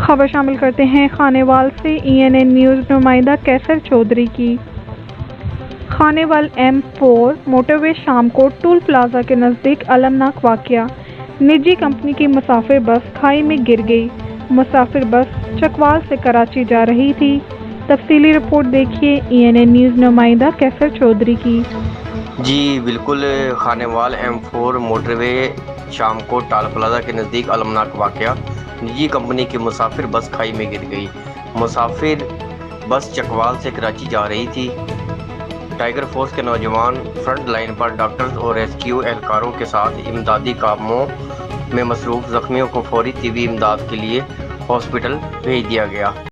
خبر شامل کرتے ہیں خانیوال سے ENA نیوز نمائندہ کیسر چودھری کی۔ خانیوال M4 موٹر وے شام کو ٹول پلازا کے نزدیک المناک واقعہ، نجی کمپنی کی مسافر بس کھائی میں گر گئی۔ مسافر بس چکوال سے کراچی جا رہی تھی۔ تفصیلی رپورٹ دیکھیے ENA نیوز نمائندہ کیسر چودھری کی۔ جی بالکل، خانیوال M4 موٹر وے شام کو ٹول پلازا کے نزدیک المناک واقعہ، نجی کمپنی کی مسافر بس کھائی میں گر گئی۔ مسافر بس چکوال سے کراچی جا رہی تھی۔ ٹائیگر فورس کے نوجوان فرنٹ لائن پر ڈاکٹرز اور ریسکیو اہلکاروں کے ساتھ امدادی کاموں میں مصروف، زخمیوں کو فوری طبی امداد کے لیے ہاسپٹل بھیج دیا گیا۔